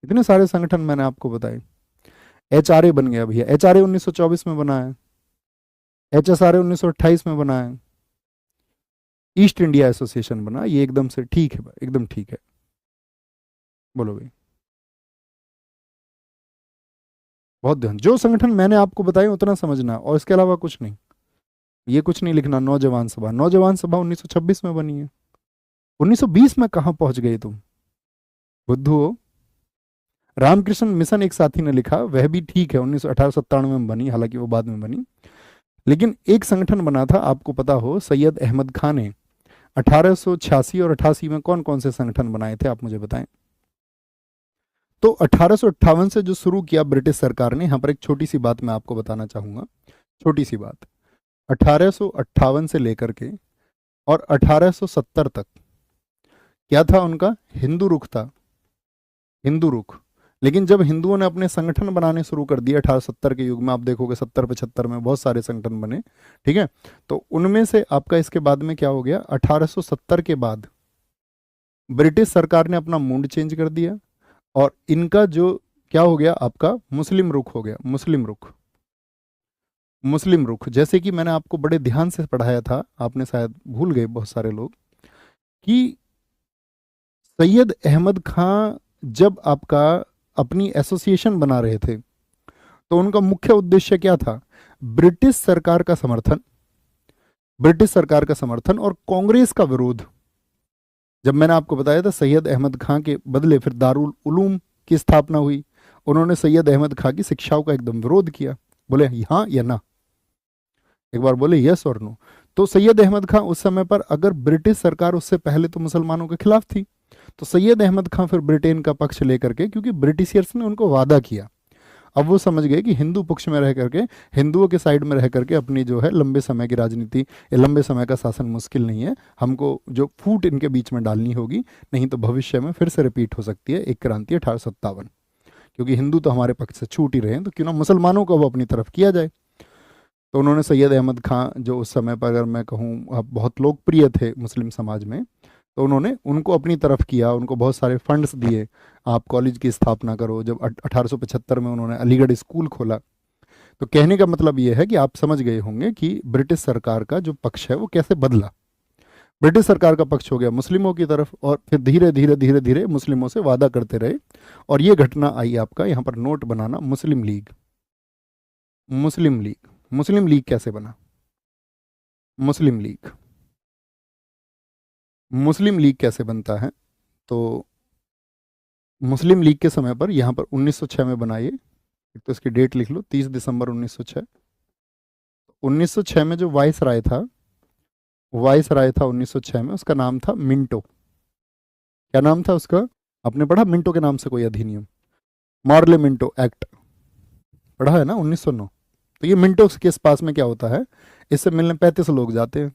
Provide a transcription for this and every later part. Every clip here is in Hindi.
इतने सारे संगठन मैंने आपको बताए। एचआरए बन गया भैया, एचआरए 1924 में बना है, एचएसआरए 1928 में बना है, ईस्ट इंडिया एसोसिएशन बना, ये एकदम से ठीक है, एकदम ठीक है। बोलो भाई। बहुत ध्यान, जो संगठन मैंने आपको बताए उतना समझना, और इसके अलावा कुछ नहीं। ये कुछ नहीं लिखना। नौजवान सभा, नौजवान सभा 1926 में बनी है। 1920 में कहां पहुंच गए तुम, बुद्धू हो। रामकृष्ण मिशन एक साथी ने लिखा, वह भी ठीक है, 1897 में बनी, हालांकि वो बाद में बनी। लेकिन एक संगठन बना था, आपको पता हो, सैयद अहमद खान ने 1886 और 88 में कौन कौन से संगठन बनाए थे, आप मुझे बताएं। तो 1858 से जो शुरू किया ब्रिटिश सरकार ने, यहां पर एक छोटी सी बात मैं आपको बताना चाहूंगा, छोटी सी बात। 1858 से लेकर के और 1870 तक क्या था उनका, हिंदू रुख था, हिंदू रुख। लेकिन जब हिंदुओं ने अपने संगठन बनाने शुरू कर दिए 1870 के युग में, आप देखोगे 70 75 में बहुत सारे संगठन बने, ठीक है। तो उनमें से आपका इसके बाद में क्या हो गया, 1870 के बाद ब्रिटिश सरकार ने अपना मूड चेंज कर दिया, और इनका जो क्या हो गया आपका, मुस्लिम रुख हो गया, मुस्लिम रुख। मुस्लिम रुख, जैसे कि मैंने आपको बड़े ध्यान से पढ़ाया था, आपने शायद भूल गए बहुत सारे लोग, कि सैयद अहमद खां जब आपका अपनी एसोसिएशन बना रहे थे, तो उनका मुख्य उद्देश्य क्या था, ब्रिटिश सरकार का समर्थन, ब्रिटिश सरकार का समर्थन और कांग्रेस का विरोध। जब मैंने आपको बताया था सैयद अहमद खां के बदले फिर दारुल उलूम की स्थापना हुई, उन्होंने सैयद अहमद खां की शिक्षाओं का एकदम विरोध किया। बोले हाँ या ना, एक बार बोले यस और नो। तो सैयद अहमद खां उस समय पर, अगर ब्रिटिश सरकार उससे पहले तो मुसलमानों के खिलाफ थी, तो सैयद अहमद खां फिर ब्रिटेन का पक्ष लेकर के, क्योंकि ब्रिटिशियर्स ने उनको वादा किया, अब वो समझ गए कि हिंदू पक्ष में रह करके, हिंदुओं के साइड में रह करके अपनी जो है लंबे समय की राजनीति, लंबे समय का शासन मुश्किल नहीं है, हमको जो फूट इनके बीच में डालनी होगी, नहीं तो भविष्य में फिर से रिपीट हो सकती है एक क्रांति 1857। क्योंकि हिंदू तो हमारे पक्ष से छूट ही रहे हैं, तो क्यों ना मुसलमानों को वो अपनी तरफ किया जाए। तो उन्होंने सैयद अहमद खां, जो उस समय पर अगर मैं कहूँ बहुत लोकप्रिय थे मुस्लिम समाज में, तो उन्होंने उनको अपनी तरफ किया, उनको बहुत सारे फंड्स दिए, आप कॉलेज की स्थापना करो। जब 1875 में उन्होंने अलीगढ़ स्कूल खोला। तो कहने का मतलब ये है कि आप समझ गए होंगे कि ब्रिटिश सरकार का जो पक्ष है वो कैसे बदला। ब्रिटिश सरकार का पक्ष हो गया मुस्लिमों की तरफ, और फिर धीरे धीरे धीरे धीरे मुस्लिमों से वादा करते रहे, और ये घटना आई आपका यहाँ पर नोट बनाना, मुस्लिम लीग। मुस्लिम लीग, मुस्लिम लीग कैसे बना, मुस्लिम लीग, मुस्लिम लीग कैसे बनता है। तो मुस्लिम लीग के समय पर यहाँ पर 1906 में बनाई, एक तो इसकी डेट लिख लो, 30 दिसंबर 1906। 1906 में जो वाइस राय था, वाइस राय था 1906 में, उसका नाम था मिंटो। क्या नाम था उसका, आपने पढ़ा मिंटो के नाम से कोई अधिनियम, मॉर्ले मिंटो एक्ट, पढ़ा है ना 1909। तो ये मिंटो के पास में क्या होता है, इससे मिलने 35 लोग जाते हैं,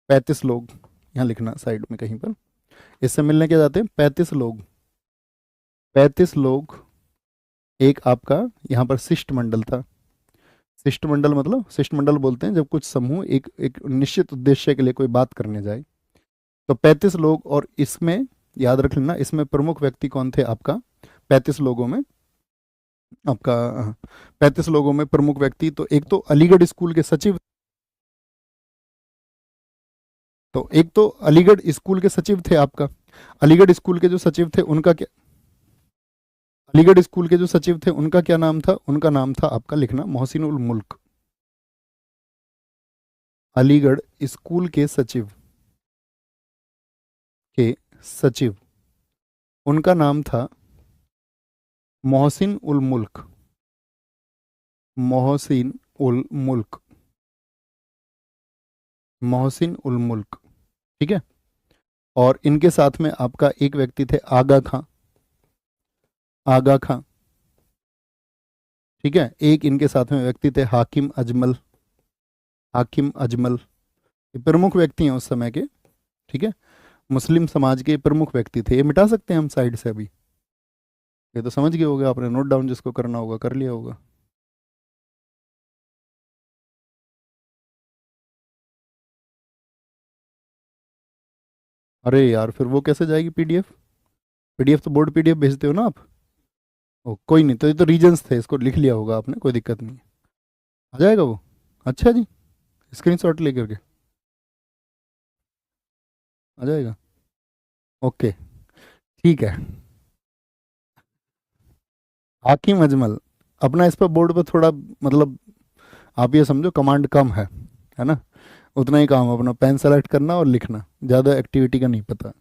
35 लोग, यहाँ लिखना साइड में कहीं पर, इससे मिलने क्या जाते हैं 35 लोग, 35 लोग। एक आपका यहाँ पर शिष्टमंडल था, शिष्टमंडल मतलब, शिष्टमंडल बोलते हैं जब कुछ समूह एक एक निश्चित उद्देश्य के लिए कोई बात करने जाए। तो 35 लोग, और इसमें याद रख लेना, इसमें प्रमुख व्यक्ति कौन थे आपका, 35 लोगों में आपका, 35 लोगों में प्रमुख व्यक्ति, तो एक तो अलीगढ़ स्कूल के सचिव, तो एक तो अलीगढ़ स्कूल के सचिव थे आपका, अलीगढ़ स्कूल के जो सचिव थे उनका क्या, अलीगढ़ स्कूल के जो सचिव थे उनका क्या नाम था, उनका नाम था आपका, लिखना, मोहसिन उल मुल्क। अलीगढ़ स्कूल के सचिव, के सचिव, उनका नाम था मोहसिन उल मुल्क, मोहसिन उल मुल्क, मोहसिन उल मुल्क, ठीक है। और इनके साथ में आपका एक व्यक्ति थे आगा खां, आगा खां, ठीक है। एक इनके साथ में व्यक्ति थे हाकिम अजमल, हाकिम अजमल, ये प्रमुख व्यक्ति हैं उस समय के, ठीक है, मुस्लिम समाज के प्रमुख व्यक्ति थे। ये मिटा सकते हैं हम साइड से अभी, ये तो समझ गए होगा आपने, नोट डाउन जिसको करना होगा कर लिया होगा। अरे यार, फिर वो कैसे जाएगी पीडीएफ, पीडीएफ तो बोर्ड पीडीएफ भेजते हो ना आप। ओ कोई नहीं, तो ये तो रीजन्स थे, इसको लिख लिया होगा आपने, कोई दिक्कत नहीं है। आ जाएगा वो। अच्छा जी, स्क्रीनशॉट लेकर के आ जाएगा। ओके, ठीक है। हाकिम अजमल, अपना इस पर बोर्ड पे थोड़ा मतलब आप ये समझो कमांड कम है ना, उतना ही काम है अपना, पेन सेलेक्ट करना और लिखना, ज़्यादा एक्टिविटी का नहीं पता।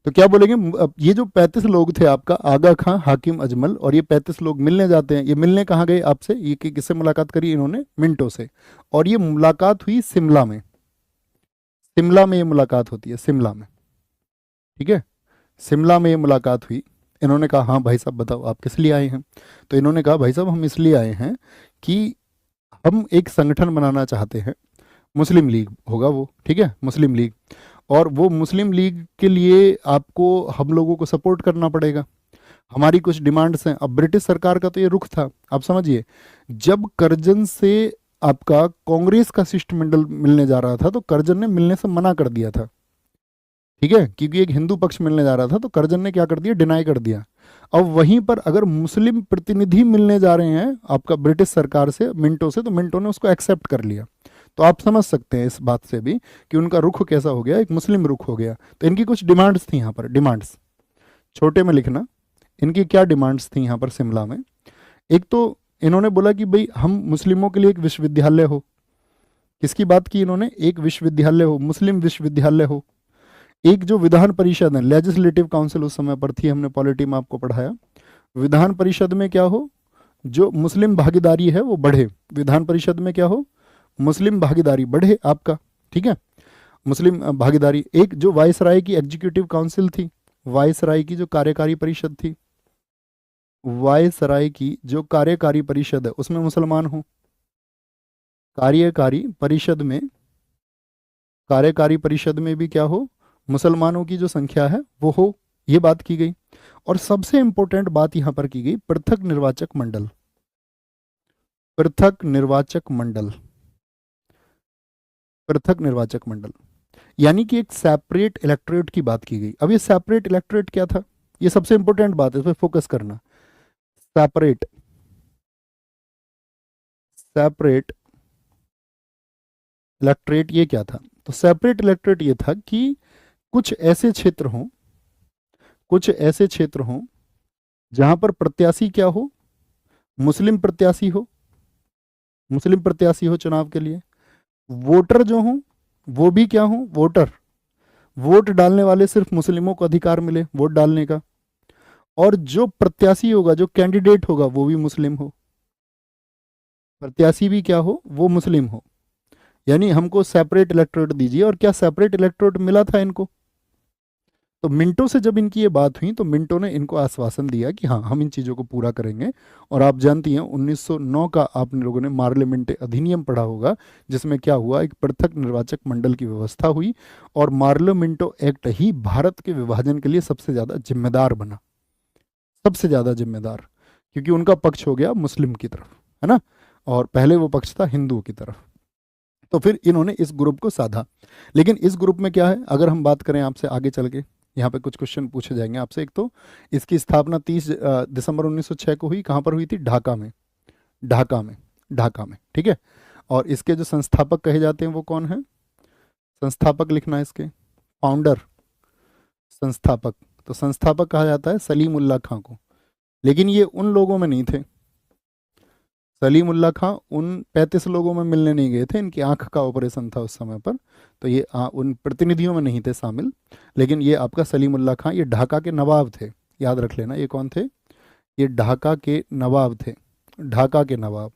तो क्या बोलेंगे, अब ये जो 35 लोग थे आपका, आगा खां, हाकिम अजमल, और ये 35 लोग मिलने जाते हैं। ये मिलने कहाँ गए आपसे, ये किससे मुलाकात करी इन्होंने, मिंटो से। और ये मुलाकात हुई शिमला में, शिमला में ये मुलाकात होती है, शिमला में। ठीक है, शिमला में ये मुलाकात हुई। इन्होंने कहा हाँ भाई साहब बताओ आप किस लिए आए हैं। तो इन्होंने कहा भाई साहब हम इसलिए आए हैं कि हम एक संगठन बनाना चाहते हैं, मुस्लिम लीग होगा वो, ठीक है, मुस्लिम लीग। और वो मुस्लिम लीग के लिए आपको हम लोगों को सपोर्ट करना पड़ेगा, हमारी कुछ डिमांड्स हैं। अब ब्रिटिश सरकार का तो ये रुख था, आप समझिए, जब करजन से आपका कांग्रेस का शिष्टमंडल मिलने जा रहा था तो करजन ने मिलने से मना कर दिया था, ठीक है, क्योंकि एक हिंदू पक्ष मिलने जा रहा था, तो करजन ने क्या कर दिया, डिनाई कर दिया। अब वहीं पर अगर मुस्लिम प्रतिनिधि मिलने जा रहे हैं आपका ब्रिटिश सरकार से, मिंटो से, तो मिंटो ने उसको एक्सेप्ट कर लिया। तो आप समझ सकते हैं इस बात से भी कि उनका रुख कैसा हो गया, एक मुस्लिम रुख हो गया। तो इनकी कुछ डिमांड्स थी यहाँ पर, डिमांड्स छोटे में लिखना, इनकी क्या डिमांड्स थी यहाँ पर शिमला में। एक तो इन्होंने बोला कि भाई हम मुस्लिमों के लिए एक विश्वविद्यालय हो। किसकी बात की इन्होंने, एक विश्वविद्यालय हो, मुस्लिम विश्वविद्यालय हो। एक जो विधान परिषद है, लेजिस्लेटिव काउंसिल उस समय पर थी, हमने पॉलिटी में आपको पढ़ाया, विधान परिषद में क्या हो, जो मुस्लिम भागीदारी है वो बढ़े। विधान परिषद में क्या हो, मुस्लिम भागीदारी बढ़े आपका, ठीक है, मुस्लिम भागीदारी। एक जो वायसराय की एग्जीक्यूटिव काउंसिल थी, वायसराय की जो कार्यकारी परिषद थी, वायसराय की जो कार्यकारी परिषद है उसमें मुसलमान हो। कार्यकारी परिषद में, कार्यकारी परिषद में भी क्या हो, मुसलमानों की जो संख्या है वो हो, ये बात की गई। और सबसे इंपॉर्टेंट बात यहां पर की गई, पृथक निर्वाचक मंडल, पृथक निर्वाचक मंडल, पृथक निर्वाचक मंडल, यानी कि एक सेपरेट इलेक्टोरेट की बात की गई। अब ये सेपरेट इलेक्टोरेट क्या था, ये सबसे इंपॉर्टेंट बात है, इस पर फोकस करना। सेपरेट, सेपरेट इलेक्टोरेट ये क्या था, तो सेपरेट इलेक्टोरेट ये था कि कुछ ऐसे क्षेत्र हों, कुछ ऐसे क्षेत्र हों जहां पर प्रत्याशी क्या हो, मुस्लिम प्रत्याशी हो, मुस्लिम प्रत्याशी हो चुनाव के लिए। वोटर जो हों वो भी क्या हो, वोटर, वोट डालने वाले सिर्फ मुस्लिमों को अधिकार मिले वोट डालने का। और जो प्रत्याशी होगा, जो कैंडिडेट होगा वो भी मुस्लिम हो, प्रत्याशी भी क्या हो, वो मुस्लिम हो। यानी हमको सेपरेट इलेक्टोरेट दीजिए। और क्या सेपरेट इलेक्टोरेट मिला था इनको, तो मिंटो से जब इनकी ये बात हुई तो मिंटो ने इनको आश्वासन दिया कि हाँ हम इन चीज़ों को पूरा करेंगे। और आप जानती हैं 1909 का आप लोगों ने मार्लियामेंट अधिनियम पढ़ा होगा, जिसमें क्या हुआ, एक पृथक निर्वाचक मंडल की व्यवस्था हुई। और मार्लियामेंटो एक्ट ही भारत के विभाजन के लिए सबसे ज़्यादा जिम्मेदार बना, सबसे ज़्यादा जिम्मेदार, क्योंकि उनका पक्ष हो गया मुस्लिम की तरफ, है ना, और पहले वो पक्ष था हिंदुओं की तरफ। तो फिर इन्होंने इस ग्रुप को साधा। लेकिन इस ग्रुप में क्या है, अगर हम बात करें आपसे आगे चल के, यहाँ पे कुछ क्वेश्चन पूछे जाएंगे आपसे। एक तो इसकी स्थापना 30 दिसंबर 1906 को हुई, कहाँ पर हुई थी, ढाका में, ढाका में, ढाका में, ठीक है। और इसके जो संस्थापक कहे जाते हैं वो कौन है, संस्थापक लिखना है इसके, फाउंडर, संस्थापक। तो संस्थापक कहा जाता है सलीम उल्लाह खां को। लेकिन ये उन लोगों में नहीं थे, सलीम उल्लाह खां उन 35 लोगों में मिलने नहीं गए थे, इनकी आंख का ऑपरेशन था उस समय पर, तो ये उन प्रतिनिधियों में नहीं थे शामिल। लेकिन ये आपका सलीम उल्लाह खां, ये ढाका के नवाब थे, याद रख लेना। ये कौन थे, ये ढाका के नवाब थे, ढाका के नवाब।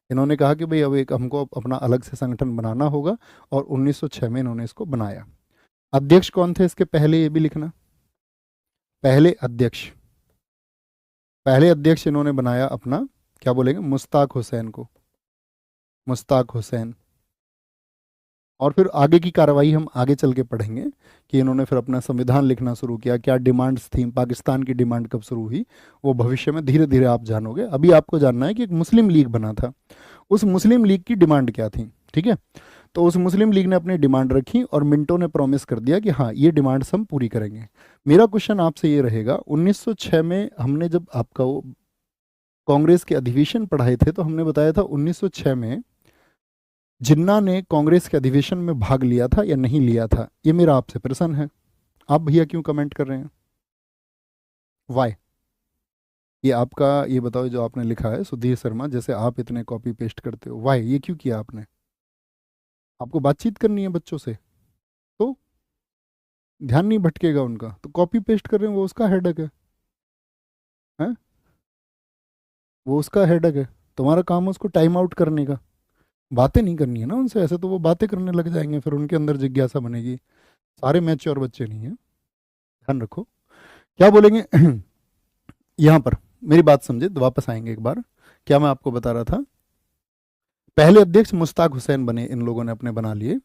इन्होंने कहा कि भाई अब एक हमको अपना अलग से संगठन बनाना होगा, और 1906 में इन्होंने इसको बनाया। अध्यक्ष कौन थे इसके पहले, ये भी लिखना, पहले अध्यक्ष, पहले अध्यक्ष इन्होंने बनाया अपना, क्या बोलेंगे, मुश्ताक हुसैन को, मुश्ताक हुसैन। और फिर आगे की कार्रवाई हम आगे चल के पढ़ेंगे कि इन्होंने फिर अपना संविधान लिखना शुरू किया, क्या डिमांड्स थी, पाकिस्तान की डिमांड कब शुरू हुई, वो भविष्य में धीरे धीरे आप जानोगे। अभी आपको जानना है कि एक मुस्लिम लीग बना था, उस मुस्लिम लीग की डिमांड क्या थी, ठीक है। तो उस मुस्लिम लीग ने अपनी डिमांड रखी और मिंटो ने प्रॉमिस कर दिया कि हाँ ये डिमांड्स हम पूरी करेंगे। मेरा क्वेश्चन आपसे ये रहेगा, 1906 में हमने जब आपका वो कांग्रेस के अधिवेशन पढ़ाए थे तो हमने बताया था 1906 में जिन्ना ने कांग्रेस के अधिवेशन में भाग लिया था या नहीं लिया था। ये मेरा आपसे प्रश्न है। आप भैया क्यों कमेंट कर रहे हैं? वाई? ये आपका, ये बताओ जो आपने लिखा है सुधीर शर्मा, जैसे आप इतने कॉपी पेस्ट करते हो, वाई ये क्यों किया आपने? आपको बातचीत करनी है बच्चों से तो ध्यान नहीं भटकेगा उनका, तो कॉपी पेस्ट कर रहे हैं, वो उसका हेडेक है, हैं? वो उसका हेडेक है। तुम्हारा काम है उसको टाइम आउट करने का, बातें नहीं करनी है ना उनसे। ऐसे तो वो बातें करने लग जाएंगे, फिर उनके अंदर जिज्ञासा बनेगी। सारे मैच्योर बच्चे नहीं हैं, ध्यान रखो। क्या बोलेंगे? यहाँ पर मेरी बात समझे तो वापस आएंगे एक बार। क्या मैं आपको बता रहा था, पहले अध्यक्ष मुश्ताक हुसैन बने, इन लोगों ने अपने बना लिए।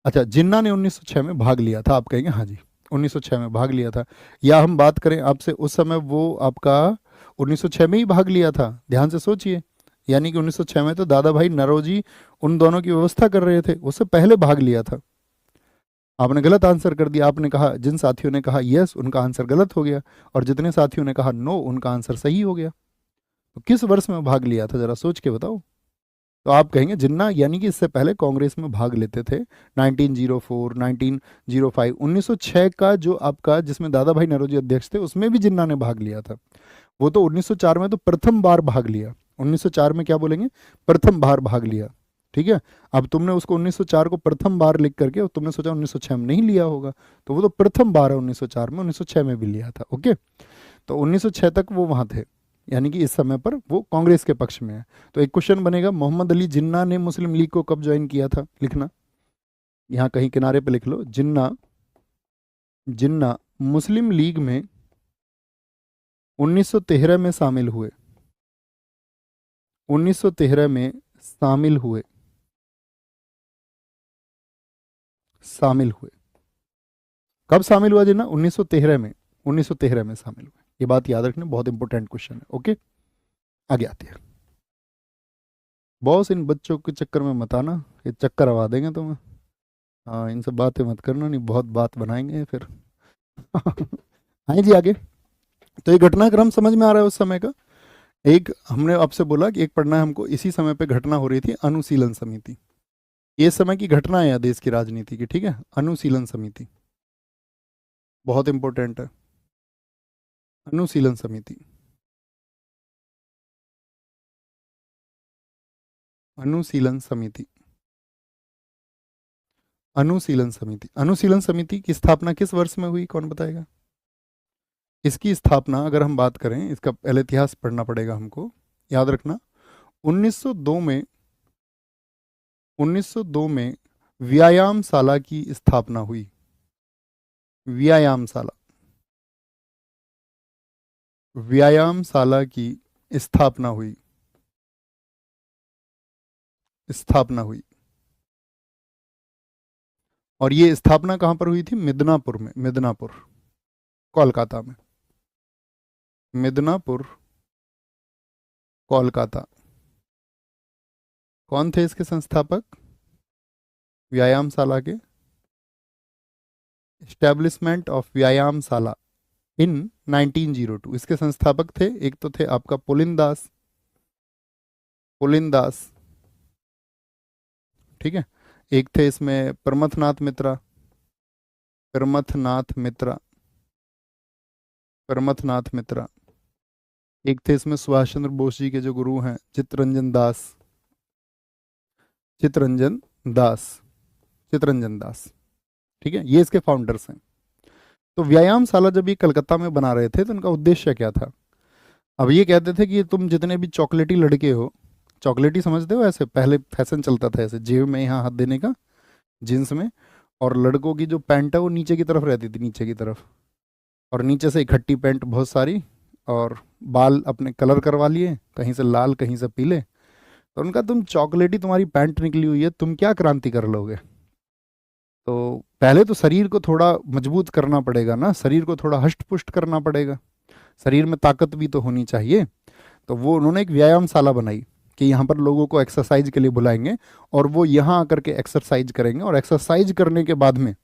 अच्छा, जिन्ना ने 1906 में भाग लिया था, आप कहेंगे हाँ जी 1906 में भाग लिया था। या हम बात करें आपसे, उस समय वो आपका 1906 में ही भाग लिया था, ध्यान से सोचिए। यानी कि 1906 में तो दादा भाई नौरोजी उन दोनों की व्यवस्था कर रहे थे, उससे पहले भाग लिया था। आपने गलत आंसर कर दिया। आपने कहा, जिन साथियों ने कहा यस उनका आंसर गलत हो गया, और जितने साथियों ने कहा नो उनका आंसर सही हो गया। तो किस वर्ष में भाग लिया था, जरा सोच के बताओ। तो आप कहेंगे जिन्ना यानी कि इससे पहले कांग्रेस में भाग लेते थे, 1904, 1905, 1906 का जो आपका जिसमें दादा भाई नौरोजी अध्यक्ष थे उसमें भी जिन्ना ने भाग लिया था। वो तो 1904 में तो प्रथम बार भाग लिया। 1904 में क्या बोलेंगे? प्रथम बार भाग लिया। ठीक है, अब तुमने उसको 1904 को प्रथम बार लिख करके और तुमने सोचा 1906 में नहीं लिया होगा, तो वो तो प्रथम बार है 1904 में, 1906 में भी लिया था। ओके, तो 1906 तक वो वहां थे, यानी कि इस समय पर वो कांग्रेस के पक्ष में है। तो एक क्वेश्चन बनेगा, मोहम्मद अली जिन्ना ने मुस्लिम लीग को कब ज्वाइन किया था? लिखना, यहाँ कहीं किनारे पे लिख लो, जिन्ना जिन्ना मुस्लिम लीग में 1913 में शामिल हुए। 1913 में शामिल हुए, शामिल हुए। कब शामिल हुआ जिन्ना? 1913 में, 1913 में शामिल हुए। ये बात याद रखना, बहुत इंपॉर्टेंट क्वेश्चन है। ओके, आगे आते हैं। बॉस इन बच्चों के चक्कर में मत आना, ये चक्कर आवा देंगे तुम्हें। हाँ, इनसे बातें मत करना, नहीं बहुत बात बनाएंगे फिर। आए जी आगे। तो ये घटनाक्रम समझ में आ रहा है उस समय का। एक हमने आपसे बोला कि एक पढ़ना है हमको, इसी समय पे घटना हो रही थी अनुशीलन समिति। ये समय की घटना है देश की राजनीति की, ठीक है। अनुशीलन समिति बहुत इंपॉर्टेंट है। अनुशीलन समिति, अनुशीलन समिति, अनुशीलन समिति। अनुशीलन समिति की स्थापना किस वर्ष में हुई, कौन बताएगा? इसकी स्थापना अगर हम बात करें, इसका पहले इतिहास पढ़ना पड़ेगा हमको, याद रखना। 1902 में, 1902 में व्यायामशाला की स्थापना हुई। व्यायामशाला, व्यायामशाला की स्थापना हुई, स्थापना हुई। और ये स्थापना कहां पर हुई थी? मिदनापुर में, मिदनापुर कोलकाता में, मिदनापुर कोलकाता। कौन थे इसके संस्थापक? व्यायामशाला के, एस्टेब्लिशमेंट ऑफ व्यायामशाला इन 1902। इसके संस्थापक थे, एक तो थे आपका पुलिनदास, पुलिनदास, ठीक है। एक थे इसमें प्रमथनाथ मित्रा, प्रमथनाथ मित्रा, प्रमथनाथ मित्रा। एक थे इसमें सुभाष चंद्र बोस जी के जो गुरु हैं, चित्तरंजन दास, चित्तरंजन दास, चित्तरंजन दास, ठीक है। ये इसके फाउंडर्स हैं। तो व्यायामशाला जब ये कलकत्ता में बना रहे थे तो उनका उद्देश्य क्या था? अब ये कहते थे कि तुम जितने भी चॉकलेटी लड़के हो, चॉकलेटी समझते हो, ऐसे पहले फैशन चलता था ऐसे जेब में यहाँ हाथ देने का, जींस में, और लड़कों की जो पैंट है वो नीचे की तरफ रहती थी, नीचे की तरफ, और नीचे से इकट्ठी पैंट बहुत सारी, और बाल अपने कलर करवा लिए, कहीं से लाल कहीं से पीले। तो उनका, तुम चॉकलेटी तुम्हारी पैंट निकली हुई है, तुम क्या क्रांति कर लोगे? तो पहले तो शरीर को थोड़ा मजबूत करना पड़ेगा ना, शरीर को थोड़ा हष्ट पुष्ट करना पड़ेगा, शरीर में ताकत भी तो होनी चाहिए। तो वो उन्होंने एक व्यायामशाला बनाई कि यहाँ पर लोगों को एक्सरसाइज के लिए बुलाएंगे, और वो यहाँ आकर के एक्सरसाइज करेंगे, और एक्सरसाइज करने के बाद में